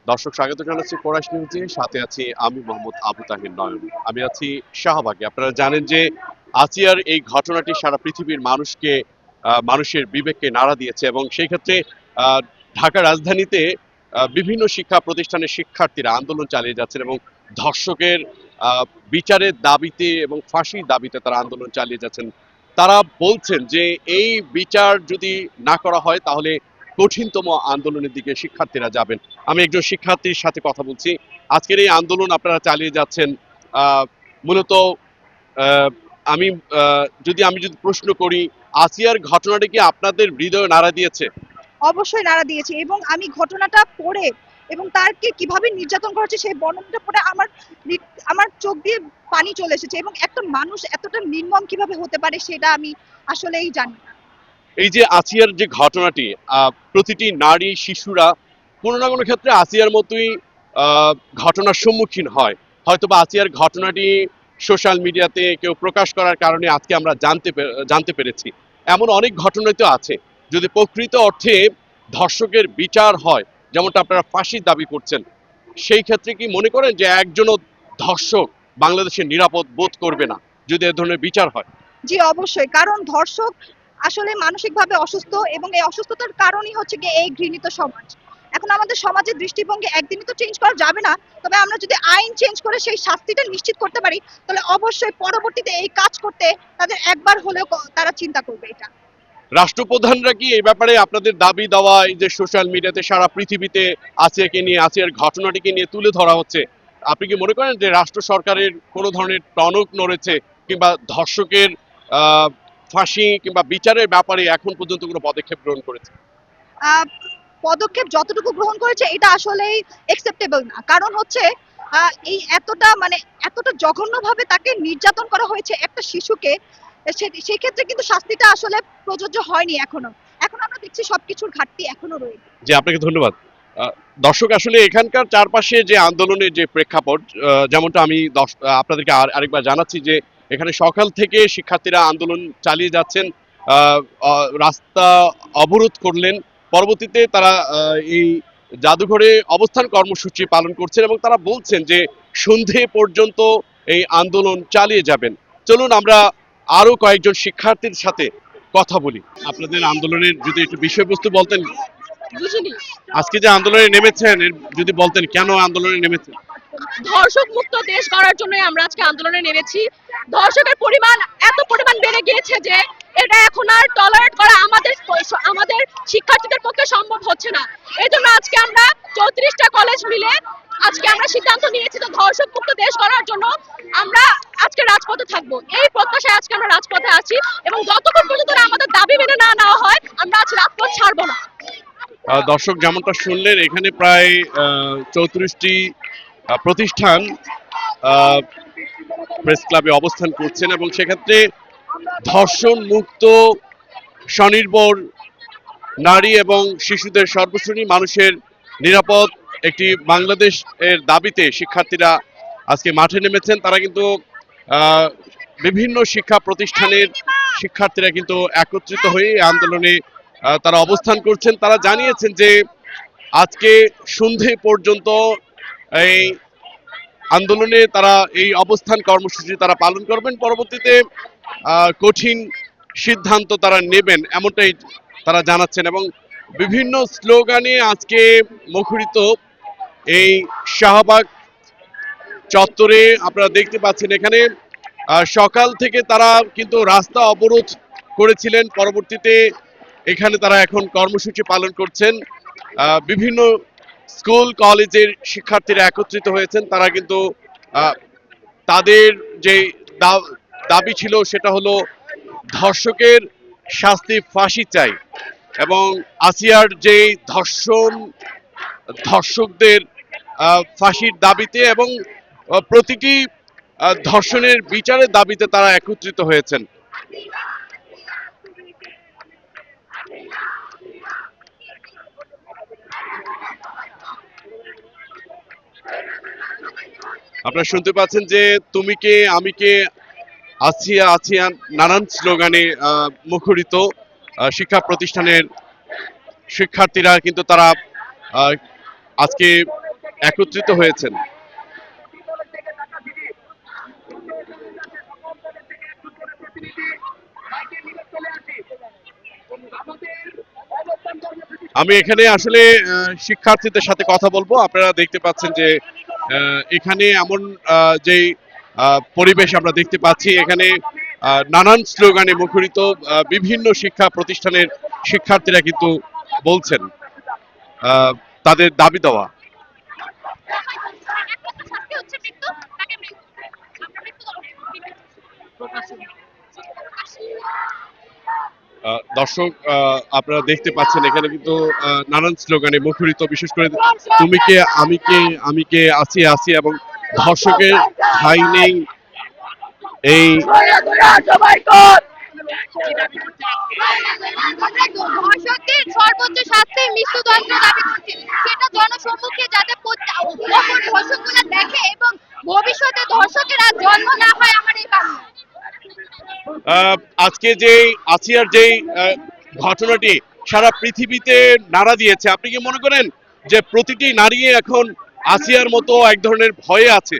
দর্শক স্বাগত জানাচ্ছি ফরাস নিউজে, সাথে আছি আমি মোহাম্মদ আবু তাহির নয়ন। আমি আছি শাহবাগে। আপনারা জানেন যে আসিয়ার এই ঘটনাটি সারা পৃথিবীর মানুষের বিবেককে নাড়া দিয়েছে এবং সেই ক্ষেত্রে আহ, ঢাকা রাজধানীতে বিভিন্ন শিক্ষা প্রতিষ্ঠানের শিক্ষার্থীরা আন্দোলন চালিয়ে যাচ্ছেন এবং ধর্ষকের বিচারের দাবিতে এবং ফাঁসির দাবিতে তারা আন্দোলন চালিয়ে যাচ্ছেন। তারা বলছেন যে এই বিচার যদি না করা হয় তাহলে কঠিনতম আন্দোলনের দিকে শিক্ষার্থীরা যাবেন। আমি একজন শিক্ষার্থীর সাথে কথা বলছি। আজকের এই আন্দোলন আপনারা চালিয়ে যাচ্ছেন মূলত আহ, আমি যদি প্রশ্ন করি, আসিয়ার ঘটনাটি কি আপনাদের হৃদয়ে নাড়া দিয়েছে? অবশ্যই নাড়া দিয়েছে এবং আমি ঘটনাটা পড়ে এবং তারকে কিভাবে নির্যাতন করা হচ্ছে সেই বর্ণনাটা পড়ে আমার চোখ দিয়ে পানি চলে এসেছে এবং একটা মানুষ এতটা নির্মম কিভাবে হতে পারে সেটা আমি আসলেই জানি না। এই যে আসিয়ার যে ঘটনাটি, প্রতিটি নারী শিশুরা কোনো না কোনো ক্ষেত্রে আসিয়ার মতোই আহ, ঘটনার সম্মুখীন হয়। হয়তোবা আসিয়ার ঘটনাটি সোশ্যাল মিডিয়াতে কেউ প্রকাশ করার কারণে আজকে আমরা জানতে পেরেছি। এমন অনেক ঘটনাই তো আছে। যদি প্রকৃত অর্থে ধর্ষকের বিচার হয়, যেমনটা আপনারা ফাঁসির দাবি করছেন, সেই ক্ষেত্রে কি মনে করেন যে একজনও ধর্ষক বাংলাদেশে নিরাপদ বোধ করবে না যদি এ ধরনের বিচার হয়? জি অবশ্যই, কারণ ধর্ষক আসলে মানসিকভাবে অসুস্থ এবং এই অসুস্থতার কারণই হচ্ছে গিয়ে এই ঘৃণিত সমাজ। এখন আমাদের সমাজের দৃষ্টিভঙ্গি একদিনই তো চেঞ্জ করা যাবে না, তবে আমরা যদি আইন চেঞ্জ করে সেই শাস্তিটা নিশ্চিত করতে পারি তাহলে অবশ্যই পরবর্তীতে এই কাজ করতে তাদের একবার হলেও তারা চিন্তা করবে এটা। রাষ্ট্রপ্রধানরা কি এই ব্যাপারে আপনাদের দাবি দেওয়া, এই যে সোশ্যাল মিডিয়াতে সারা পৃথিবীতে আসিয়ার ঘটনাটিকে নিয়ে তুলে ধরা হচ্ছে, আপনি কি মনে করেন যে রাষ্ট্র সরকারের কোনো ধরনের টনক নড়েছে কিংবা ধর্ষকের আহ, ফাঁসি কিংবা বিচারের ব্যাপারে এখন পর্যন্ত কোনো পদক্ষেপ গ্রহণ করেছে? আহ, পদক্ষেপ যতটুকু গ্রহণ করেছে এটা আসলেই একসেপ্টেবল না, কারণ হচ্ছে এই এতটা জঘন্যভাবে তাকে নির্যাতন করা হয়েছে একটা শিশুকে। সেই ক্ষেত্রে কিন্তু শাস্তিটা আসলে প্রযোজ্য হয়নি এখনো। এখন আমরা দেখছি সবকিছুর ঘাটতি এখনো রয়েছে। জি, আপনাকে ধন্যবাদ। দর্শক, আসলে এখানকার চারপাশে যে আন্দোলনের যে প্রেক্ষাপট, যেমনটা আমি আপনাদেরকে আরেকবার জানাচ্ছি যে এখানে সকাল থেকে শিক্ষার্থীরা আন্দোলন চালিয়ে যাচ্ছেন। রাস্তা অবরোধ করলেন। পরবর্তীতে তারা এই জাদুঘরে অবস্থান কর্মসূচি পালন করছেন এবং তারা বলছেন যে সন্ধে পর্যন্ত এই আন্দোলন চালিয়ে যাবেন। চলুন আমরা আরো কয়েকজন শিক্ষার্থীর সাথে কথা বলি। আপনাদের আন্দোলনের যদি একটু বিষয়বস্তু বলতেন। বুঝিনি। আজকে যে আন্দোলনে নেমেছেন, যদি বলতেন কেন আন্দোলনে নেমেছেন? ধর্ষক মুক্ত দেশ গড়ার জন্য আমরা আজকে আন্দোলনে নেমেছি। ধর্ষকের পরিমাণ এত পরিমাণ বেড়ে গিয়েছে যে এটা এখন আর টলারেট করা আমাদের শিক্ষার্থীদের পক্ষে সম্ভব হচ্ছে না। এই জন্য আজকে আমরা 34টা কলেজ মিলে আজকে আমরা সিদ্ধান্ত নিয়েছি যে ধর্ষক মুক্ত দেশ গড়ার জন্য আমরা আজকে রাজপথে থাকবো। এই প্রত্যাশায় আজকে আমরা রাজপথে আছি এবং যতক্ষণ পর্যন্ত আমাদের দাবি মেনে না নেওয়া হয় আমরা আজ রাজপথ ছাড়বো না। দর্শক, যেমনটা শুনলেন, এখানে প্রায় 34টি প্রতিষ্ঠান প্রেস ক্লাবে অবস্থান করছেন এবং সেক্ষেত্রে ধর্ষণ মুক্ত, স্বনির্ভর নারী এবং শিশুদের সর্বশ্রেণী মানুষের নিরাপদ একটি বাংলাদেশ এর দাবিতে শিক্ষার্থীরা আজকে মাঠে নেমেছেন। তারা কিন্তু আহ, বিভিন্ন শিক্ষা প্রতিষ্ঠানের শিক্ষার্থীরা কিন্তু একত্রিত হয়ে এই আন্দোলনে তারা অবস্থান করছেন। তারা জানিয়েছেন যে আজকে সন্ধে পর্যন্ত এই আন্দোলনে তারা এই অবস্থান কর্মসূচি তারা পালন করবেন। পরবর্তীতে কঠিন সিদ্ধান্ত তারা নেবেন, এমনটাই তারা জানাচ্ছেন এবং বিভিন্ন স্লোগানে আজকে মুখরিত এই শাহবাগ চত্বরে আপনারা দেখতে পাচ্ছেন। এখানে সকাল থেকে তারা কিন্তু রাস্তা অবরোধ করেছিলেন, পরবর্তীতে এখানে তারা এখন কর্মসূচি পালন করছেন। বিভিন্ন স্কুল কলেজের শিক্ষার্থীরা একত্রিত হয়েছেন। তারা কিন্তু তাদের যে দাবি ছিল সেটা হলো ধর্ষকের শাস্তি ফাঁসি চাই এবং আসিয়ার যে ধর্ষকদের ফাঁসির দাবিতে এবং প্রতিটি ধর্ষণের বিচারের দাবিতে তারা একত্রিত হয়েছেন। আপনারা শুনতে পাচ্ছেন যে তুমি কে, আমি কে, আসিয়া আসিয়া, নানান স্লোগানে মুখরিত শিক্ষা প্রতিষ্ঠানের শিক্ষার্থীরা কিন্তু তারা আজকে একত্রিত হয়েছেন। আমি এখানে আসলে শিক্ষার্থীদের সাথে কথা বলবো। আপনারা দেখতে পাচ্ছেন যে এখানে এমন যেই পরিবেশ আমরা দেখতে পাচ্ছি, এখানে নানান স্লোগানে মুখরিত বিভিন্ন শিক্ষা প্রতিষ্ঠানের শিক্ষার্থীরা কিন্তু বলছেন তাদের দাবি দেওয়া। দর্শক, আপনারা দেখতে পাচ্ছেন এখানে কিন্তু নানান স্লোগানে মুখরিত, বিশেষ করে তুমি কে, আমি কে, আমি কে, আছি আছি, এবং ধর্ষকের ঠাঁই নেই এই ধর্ষকদের সর্বোচ্চ শাস্তি মৃত্যুদণ্ড দাবি করছি। সেটা জনসম্মুখে যাতে অপর ধর্ষকগুলো দেখে এবং ভবিষ্যতে ধর্ষকের আর জন্ম না হয়, আমার এই কাম্য। আজকে যে আসিয়ার যেই ঘটনাটি সারা পৃথিবীতে নাড়া দিয়েছে, আপনি কি মনে করেন যে প্রতিটি নারী এখন আসিয়ার মতো এক ধরনের ভয়ে আছে?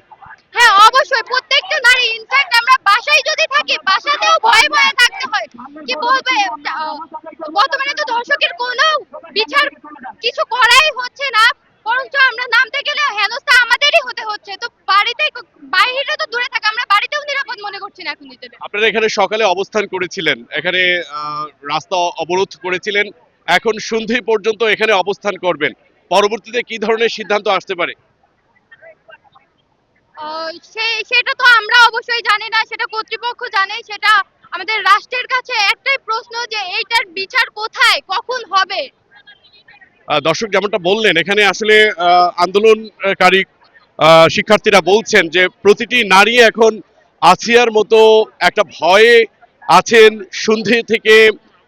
হ্যাঁ, অবশ্যই প্রত্যেকটা নারী, ইনফ্যাক্ট আমরা বাসায় যদি থাকি, বাসাতেও ভয়ে ভয়ে থাকতে হয়। কি বলবে, বর্তমানে তো ধর্ষকের কোনো বিচার কিছু করাই হচ্ছে না, বরঞ্চ আমরা নামতে গেলে হেনস্থা আমাদেরই হতে হচ্ছে। তো বাড়িতে, বাইরে তো দূরে থাকে, আমরা বাড়িতেও নিরাপদ মনে করছি না এখন নিজেদের। আপনারা এখানে সকালে অবস্থান করেছিলেন, এখানে রাস্তা অবরোধ করেছিলেন, এখন সন্ধে পর্যন্ত এখানে অবস্থান করবেন, পরবর্তীতে কি ধরনের সিদ্ধান্ত আসতে পারে? সেটা তো আমরা অবশ্যই জানি না, সেটা কর্তৃপক্ষ জানে। সেটা আমাদের রাষ্ট্রের কাছে একটাই প্রশ্ন যে এইটার বিচার কোথায়, কখন হবে। দর্শক, যেমনটা বললেন, এখানে আসলে আন্দোলনকারী শিক্ষার্থীরা বলছেন যে প্রতিটি নারী এখন আসিয়ার মতো একটা ভয়ে আছেন, সন্ধে থেকে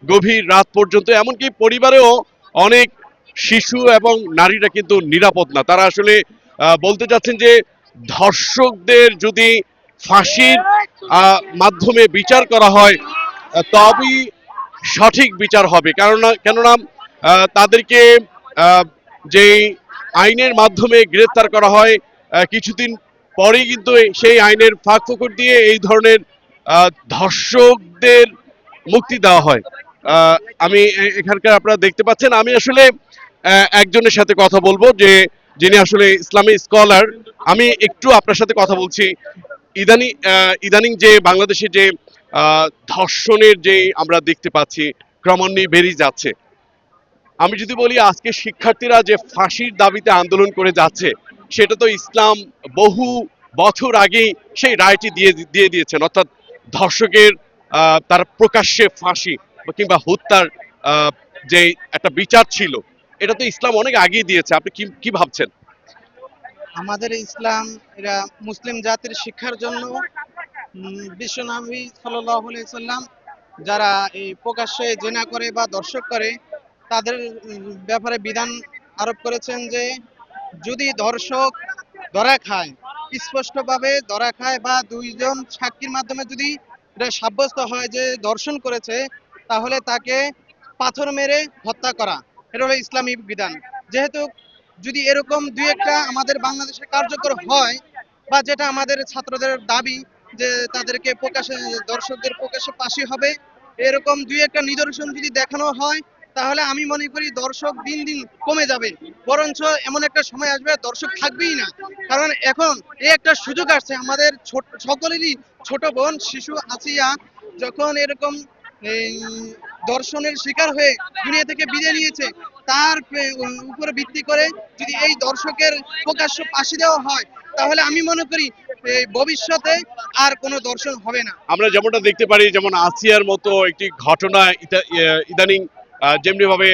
গভীর রাত পর্যন্ত। এমনকি পরিবারেও অনেক শিশু এবং নারীরা কিন্তু নিরাপদ না। তারা আসলে বলতে চাচ্ছেন যে ধর্ষকদের যদি ফাঁসির মাধ্যমে বিচার করা হয়, তবেই সঠিক বিচার হবে। কেননা তাদেরকে যে আইনের মাধ্যমে গ্রেফতার করা হয়, কিছুদিন পরেই কিন্তু সেই আইনের ফাঁক ফোকর দিয়ে এই ধরনের ধর্ষকদের মুক্তি দেওয়া হয়। আমি এখানকার আপনারা দেখতে পাচ্ছেন, আমি আসলে একজনের সাথে কথা বলবো যে যিনি আসলে ইসলামী স্কলার। আমি একটু আপনার সাথে কথা বলছি। ইদানিং যে বাংলাদেশে যে ধর্ষণের যে আমরা দেখতে পাচ্ছি ক্রমান্বয়ে বেড়ে যাচ্ছে, আমি যদি বলি আজকে শিক্ষার্থীরা যে ফাঁসির দাবিতে আন্দোলন করে যাচ্ছে, সেটা তো ইসলাম বহু বছর আগেই সেই রায়টি দিয়ে দিয়েছেন, অর্থাৎ ধর্ষকের তার প্রকাশ্যে ফাঁসি কিংবা হত্যার যে একটা বিচার ছিল, এটা তো ইসলাম অনেক আগেই দিয়েছে। আপনি কি ভাবছেন? আমাদের ইসলাম এরা মুসলিম জাতির শিক্ষার জন্য বিশ্বনবী সাল্লাল্লাহু আলাইহি সাল্লাম যারা এই প্রকাশ্যে জেনা করে বা দর্শক করে তাদের ব্যাপারে বিধান আরোপ করেছেন যে যদি ধর্ষক ধরা খায়, স্পষ্টভাবে ধরা খায়, বা দুইজন সাক্ষীর মাধ্যমে যদি এটা সাব্যস্ত হয় যে ধর্ষণ করেছে, তাহলে তাকে পাথর মেরে হত্যা করা। এটা হলো ইসলামী বিধান। যেহেতু যদি এরকম দুই একটা আমাদের বাংলাদেশে কার্যকর হয়, বা যেটা আমাদের ছাত্রদের দাবি যে তাদেরকে প্রকাশ্যে, দর্শকদের প্রকাশ্যে ফাঁসি হবে, এরকম দুই একটা নিদর্শন যদি দেখানো হয়, তাহলে আমি মনে করি দর্শক দিন দিন কমে যাবে, বরঞ্চ এমন একটা সময় আসবে দর্শক থাকবেই না। কারণ এখন এই একটা সুযোগ আসছে, আমাদের সকলেরই ছোট বোন শিশু আসিয়া যখন এরকম এই দর্শনের শিকার হয়ে দুনিয়া থেকে বিদায় নিয়েছে, তার উপরে ভিত্তি করে যদি এই দর্শকের প্রকাশ্য ফাঁসি দেওয়া হয়, তাহলে আমি মনে করি ভবিষ্যতে আর কোনো দর্শন হবে না। আমরা যেমনটা দেখতে পারি, যেমন আসিয়ার মতো একটি ঘটনা ইদানিং যেমনি ভাবে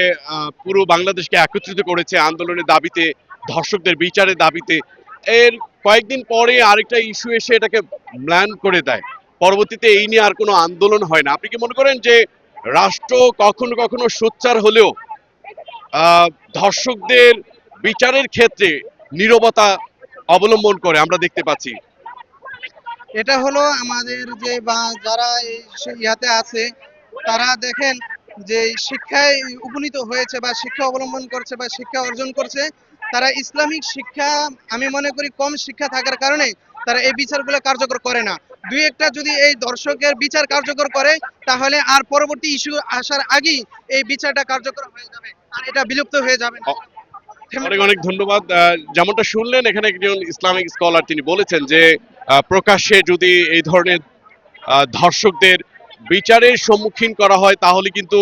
পুরো বাংলাদেশকে একত্রিত করেছে আন্দোলনের দাবিতে, ধর্ষকদের বিচারের দাবিতে, এর কয়েকদিন পরে আরেকটা ইস্যু এসে এটাকে ম্লান করে দেয়। পরবর্তীতে এই নিয়ে আর কোনো আন্দোলন হয় না। আপনি কি মনে করেন যে রাষ্ট্র কখনো কখনো সোচ্চার হলেও ধর্ষকদের বিচারের ক্ষেত্রে নীরবতা অবলম্বন করে আমরা দেখতে পাচ্ছি? এটা হলো আমাদের যে বা যারা এই ইয়াতে আছে, তারা দেখেন যে শিক্ষায় উপনীত হয়েছে বা শিক্ষা অবলম্বন করছে বা শিক্ষা অর্জন করছে, তারা ইসলামিক শিক্ষা, আমি মনে করি কম শিক্ষা থাকার কারণে তারা এই বিচারগুলো কার্যকর করে না। দুই একটা যদি এই দর্শকের বিচার কার্যকর করে, তাহলে আর পরবর্তী ইস্যু আসার আগেই এই বিচারটা কার্যকর হয়ে যাবে, আর এটা বিলুপ্ত হয়ে যাবে না। অনেক অনেক ধন্যবাদ। যেমনটা শুনলেন, এখানে একজন ইসলামিক স্কলার তিনি বলেছেন যে প্রকাশ্যে যদি এই ধরনের ধর্ষকদের বিচারের সম্মুখীন করা হয়, তাহলে কিন্তু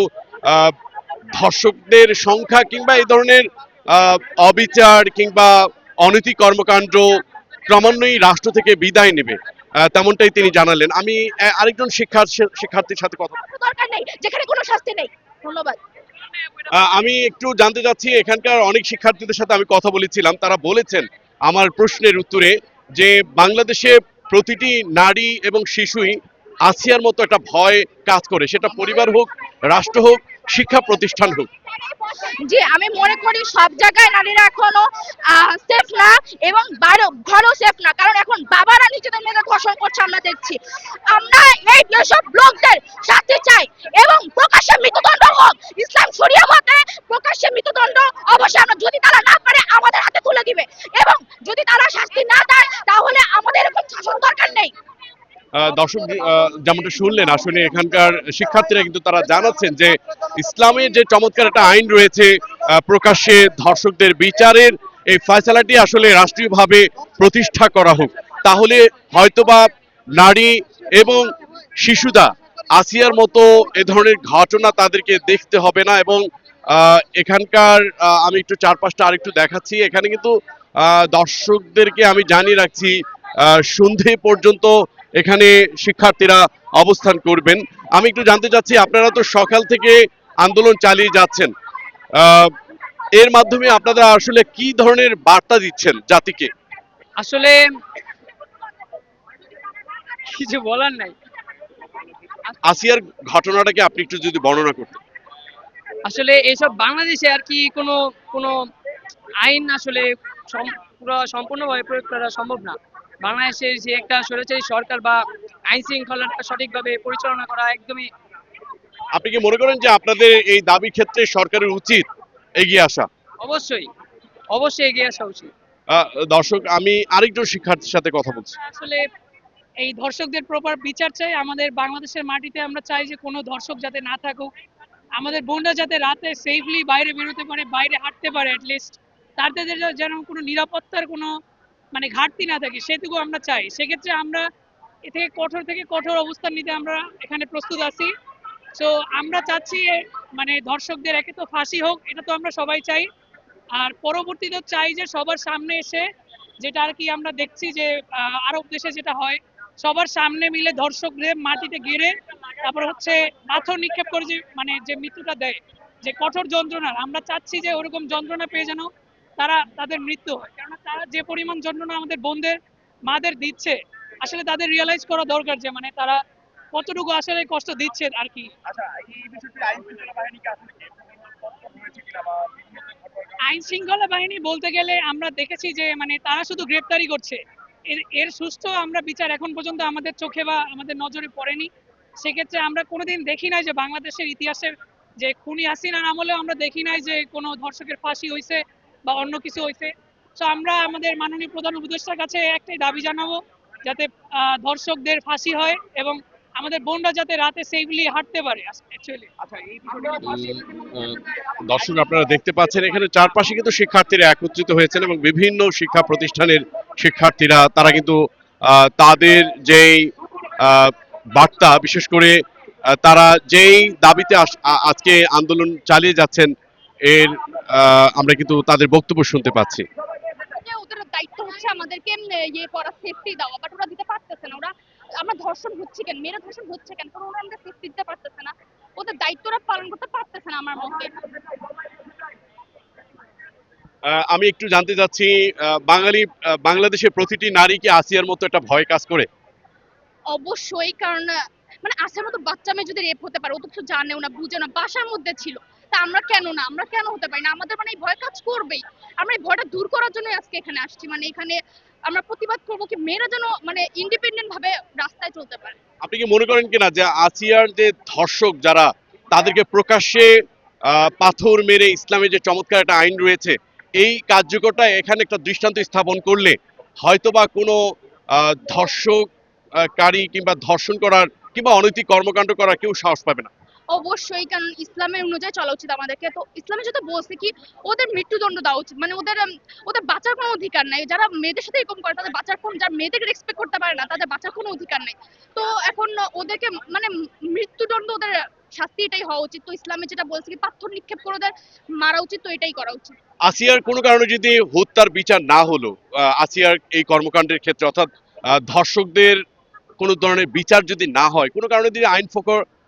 আহ, ধর্ষকদের সংখ্যা কিংবা এই ধরনের অবিচার কিংবা অনৈতিক কর্মকাণ্ড ক্রমান্বয়ে রাষ্ট্র থেকে বিদায় নেবে, তেমনটাই তিনি জানালেন। আমি আরেকজন শিক্ষার্থীর সাথে কথা দরকার নেই যেখানে কোনো শাস্তি নেই। ধন্যবাদ। আমি একটু জানতে চাচ্ছি, এখানকার অনেক শিক্ষার্থীদের সাথে আমি কথা বলেছিলাম, তারা বলেছেন আমার প্রশ্নের উত্তরে যে বাংলাদেশে প্রতিটি নারী এবং শিশুই আসিয়ার মতো একটা ভয় কাজ করে, সেটা পরিবার হোক, রাষ্ট্র হোক, শিক্ষা প্রতিষ্ঠান হোক। যে আমি মনে করি সব জায়গায় নারীরা এখনো সেফ না, এবং ঘরও সেফ না, কারণ এখন বাবারা নিজেদের মেয়েদের ধর্ষণ করছে আমরা দেখছি। আমরা এই যেসব লোকদের শাস্তি চাই এবং প্রকাশ্যে মৃত্যুদণ্ড হোক, ইসলাম শরিয়া মতে প্রকাশ্যে মৃত্যুদণ্ড অবশ্যই আমরা, যদি তারা না পারে আমাদের হাতে তুলে দিবে, এবং যদি তারা শাস্তি না দেয় তাহলে আমাদের এরকম শাসন দরকার নেই। দর্শক, যেমনটা শুনলেন, আসলে এখানকার শিক্ষার্থীরা কিন্তু তারা জানাচ্ছেন যে ইসলামের যে চমৎকার একটা আইন রয়েছে, প্রকাশ্যে ধর্ষকদের বিচারের এই ফয়সালাটি আসলে রাষ্ট্রীয়ভাবে প্রতিষ্ঠা করা হোক, তাহলে হয়তোবা নারী এবং শিশুরা আসিয়ার মতো এ ধরনের ঘটনা তাদেরকে দেখতে হবে না। এবং এখানকার আমি একটু চারপাশটা আরেকটু দেখাচ্ছি, এখানে কিন্তু দর্শকদেরকে আমি জানিয়ে রাখছি সন্ধে পর্যন্ত এখানে শিক্ষার্থীরা অবস্থান করবেন। আমি একটু জানতে চাচ্ছি, আপনারা তো সকাল থেকে আন্দোলন চালিয়ে যাচ্ছেন, এর মাধ্যমে আপনারা আসলে কি ধরনের বার্তা দিচ্ছেন জাতিকে? আসলে কিছু বলার নাই। আসিয়ার ঘটনাটাকে আপনি একটু যদি বর্ণনা করতেন। আসলে এইসব বাংলাদেশে আর কি কোনো কোনো আইন আসলে পুরো সম্পূর্ণভাবে প্রয়োগ করা সম্ভব না। বাংলাদেশের যে একটা স্বৈরাচারী সরকার বা আইন শৃঙ্খলাটা সঠিকভাবে পরিচালনা করা একদমই। আপনি কি মনে করেন যে আপনাদের এই দাবি ক্ষেত্রে সরকারের উচিত এগিয়ে আসা? অবশ্যই অবশ্যই এগিয়ে আসা উচিত। দর্শক, আমি আরেকজন শিক্ষার্থীর সাথে কথা বলছি। আসলে এই ধর্ষকদের প্রপার বিচার চাই আমাদের বাংলাদেশের মাটিতে। আমরা চাই যে কোনো ধর্ষক যাতে না থাকুক, আমাদের বোনরা যাতে রাতে সেফলি বাইরে বেরোতে পারে, বাইরে হাঁটতে পারে, অ্যাটলিস্ট তাদের যেন কোনো নিরাপত্তার কোনো মানে ঘাটতি না থাকে, সেটুকু আমরা চাই। সেক্ষেত্রে আমরা এ থেকে কঠোর অবস্থান নিতে আমরা এখানে প্রস্তুত আছি। সো আমরা চাচ্ছি মানে ধর্ষকদের একে তো ফাঁসি হোক, এটা তো আমরা সবাই চাই, আর পরবর্তীতে চাই যে সবার সামনে এসে, যেটা আর কি আমরা দেখছি যে আরব দেশে যেটা হয়, সবার সামনে মিলে ধর্ষকদের মাটিতে গেড়ে তারপর হচ্ছে পাথর নিক্ষেপ করে যে মানে যে মৃত্যুটা দেয়, যে কঠোর যন্ত্রণার, আমরা চাচ্ছি যে ওরকম যন্ত্রণা পেয়ে যেন তাদের মৃত্যু হয়। কেননা তারা যে পরিমাণ যন্ত্রণা আমাদের বোনদের মাদের দিচ্ছে, আসলে তাদের রিয়েলাইজ করা দরকার যে মানে তারা কতটুকু আসলে কষ্ট দিচ্ছে আর কি। আইন শৃঙ্খলা বাহিনী বলতে গেলে আমরা দেখেছি যে মানে তারা শুধু গ্রেপ্তারি করছে, এর সুষ্ঠু আমরা বিচার এখন পর্যন্ত আমাদের চোখে বা আমাদের নজরে পড়েনি। সেক্ষেত্রে আমরা কোনোদিন দেখি নাই যে বাংলাদেশের ইতিহাসের যে খুনি হাসিনার আমলেও আমরা দেখি নাই যে কোনো ধর্ষকের ফাঁসি হয়েছে বা অন্য কিছু হয়েছে। তো আমরা আমাদের মাননীয় প্রধান উপদেষ্টার কাছে একটাই দাবি জানাবো, যাতে ধর্ষকদের ফাঁসি হয় এবং আমাদের বোনরা যাতে রাতে সেফলি হাঁটতে পারে। অ্যাকচুয়ালি দর্শক, আপনারা দেখতে পাচ্ছেন এখানে চারপাশে কিন্তু শিক্ষার্থীরা একত্রিত হয়েছেন এবং বিভিন্ন শিক্ষা প্রতিষ্ঠানের শিক্ষার্থীরা তারা কিন্তু তাদের যেই বার্তা, বিশেষ করে তারা যেই দাবিতে আজকে আন্দোলন চালিয়ে যাচ্ছেন, এর আমরা কিন্তু তাদের বক্তব্য শুনতে পাচ্ছি। ওদের দায়িত্ব হচ্ছে আমাদেরকে ইয়ে করা, সেফটি দেওয়া, বাট ওরা দিতে পারতেছে না। ওরা আমরা ধর্ষণ হচ্ছে কেন, মেয়েরা ধর্ষণ হচ্ছে কেন, কারণ ওরা আমাদের সেফটি দিতে পারতেছে না, ওদের দায়িত্বটা পালন করতে পারতেছে না আমার মতে। আমি একটু জানতে চাচ্ছি, বাংলাদেশের প্রতিটি নারী কি আসিয়ার মতো একটা ভয় কাজ করে? অবশ্যই, কারণ মানে আসার মতো বাচ্চা মেয়ে যদি রেপ হতে পারে, ও তো কিছু জানেও না, বুঝে না, বাসার মধ্যে ছিল, তা আমরা কেন না, আমরা কেন হতে পারি না? আমাদের মানে এই ভয় কাজ করবেই। আমরা এই ভয়টা দূর করার জন্য আজকে এখানে আসছি, মানে এখানে আমরা প্রতিবাদ করবো কি মেয়েরা যেন মানে ইন্ডিপেন্ডেন্ট ভাবে রাস্তায় চলতে পারে। আপনি কি মনে করেন কিনা যে আসিয়ার যে ধর্ষক যারা, তাদেরকে প্রকাশ্যে পাথর মেরে, ইসলামের যে চমৎকার একটা আইন রয়েছে, এই কার্যকরটা এখানে একটা দৃষ্টান্ত স্থাপন করলে হয়তোবা কোনো ধর্ষকারী কিংবা ধর্ষণ করার কিংবা অনৈতিক কর্মকাণ্ড করার কেউ সাহস পাবে না। অবশ্যই, কারণ ইসলামের অনুযায়ী চলা উচিত আমাদেরকে। তো ইসলামে যেটা বলছে কি ওদের মৃত্যুদণ্ড দেওয়া উচিত, মানে ওদের বাঁচার কোনো অধিকার নাই। যারা মেয়েদের সাথে এরকম করে তাদের বাঁচার কোন, যারা মেয়েদেরকে রেসপেক্ট করতে পারে না তাদের বাঁচার কোনো অধিকার নেই। তো এখন ওদেরকে মানে মৃত্যুদণ্ড, ওদের শাস্তি এটাই হওয়া উচিত। তো ইসলামে যেটা বলছে কি পাথর নিক্ষেপ করে ওদের মারা উচিত, তো এটাই করা উচিত। আসিয়ার কোনো কারণে যদি হত্যার বিচার না হলো, আসিয়ার এই কর্মকাণ্ডের ক্ষেত্রে অর্থাৎ ধর্ষকদের কোনো ধরনের বিচার যদি না হয়, কোনো কারণে যদি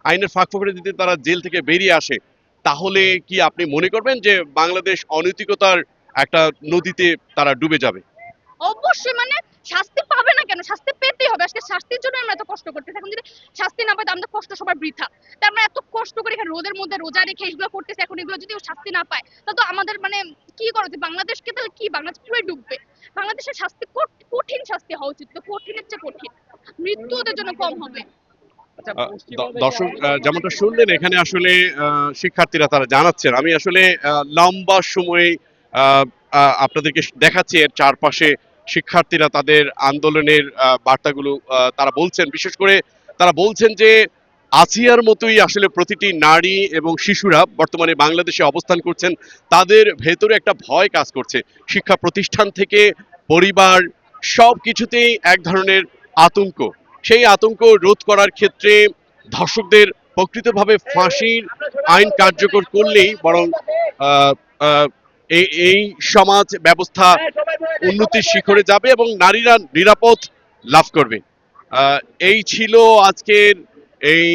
আইনের ফাঁক ফোকরে যদি তারা জেল থেকে বেরিয়ে আসে, তাহলে কি আপনি মনে করবেন যে বাংলাদেশ অনৈতিকতার একটা নদীতে তারা ডুবে যাবে? অবশ্যই, মানে শাস্তি পাবে না কেন, শাস্তি পেতেই হবে। আজকে শাস্তির জন্য আমরা এত কষ্ট করতেছি, এখন যদি শাস্তি না পাই তো আমাদের কষ্ট সবার বৃথা। তাই আমরা এত কষ্ট করে এখানে রোদের মধ্যে রোজা রেখে এগুলো করতেছি, এখন এগুলো যদি শাস্তি না পায় তাহলে তো আমাদের মানে কি করা উচিত? বাংলাদেশকে তাহলে কি, বাংলাদেশ পুরোই ডুববে। বাংলাদেশের শাস্তি কঠিন শাস্তি হওয়া উচিত, তো কঠিনের চেয়ে কঠিন, মৃত্যু ওদের জন্য কম হবে। দর্শক যেমনটা শুনলেন, এখানে আসলে শিক্ষার্থীরা তারা জানাচ্ছেন, আমি আসলে লম্বা সময় আপনাদেরকে দেখাচ্ছি এর চারপাশে শিক্ষার্থীরা তাদের আন্দোলনের বার্তাগুলো তারা বলছেন। বিশেষ করে তারা বলছেন যে আসিয়ার মতোই আসলে প্রতিটি নারী এবং শিশুরা বর্তমানে বাংলাদেশে অবস্থান করছেন, তাদের ভেতরে একটা ভয় কাজ করছে। শিক্ষা প্রতিষ্ঠান থেকে পরিবার সব কিছুতেই এক ধরনের আতঙ্ক। সেই আতঙ্ক রোধ করার ক্ষেত্রে ধর্ষকদের প্রকৃতভাবে ফাঁসির আইন কার্যকর করলেই বরং এই সমাজ ব্যবস্থা উন্নতির শিখরে যাবে এবং নারীরা নিরাপদ লাভ করবে। এই ছিল আজকের এই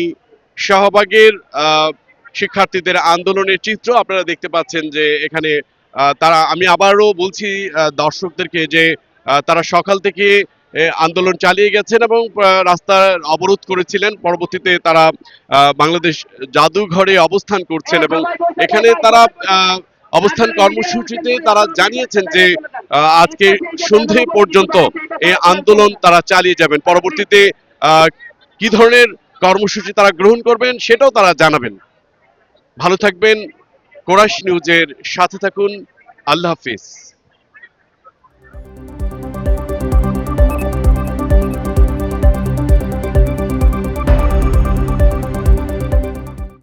শাহবাগের শিক্ষার্থীদের আন্দোলনের চিত্র। আপনারা দেখতে পাচ্ছেন যে এখানে তারা, আমি আবারও বলছি দর্শকদেরকে যে তারা সকাল থেকে আন্দোলন চালিয়ে গেছেন এবং রাস্তা অবরোধ করেছিলেন। পরবর্তীতে তারা বাংলাদেশ জাদুঘরে অবস্থান করছেন এবং এখানে তারা অবস্থান কর্মসূচিতে তারা জানিয়েছেন যে আজকে সন্ধে পর্যন্ত এই আন্দোলন তারা চালিয়ে যাবেন। পরবর্তীতে কি ধরনের কর্মসূচি তারা গ্রহণ করবেন সেটাও তারা জানাবেন। ভালো থাকবেন, কোরাস নিউজের সাথে থাকুন। আল্লাহ হাফিজ।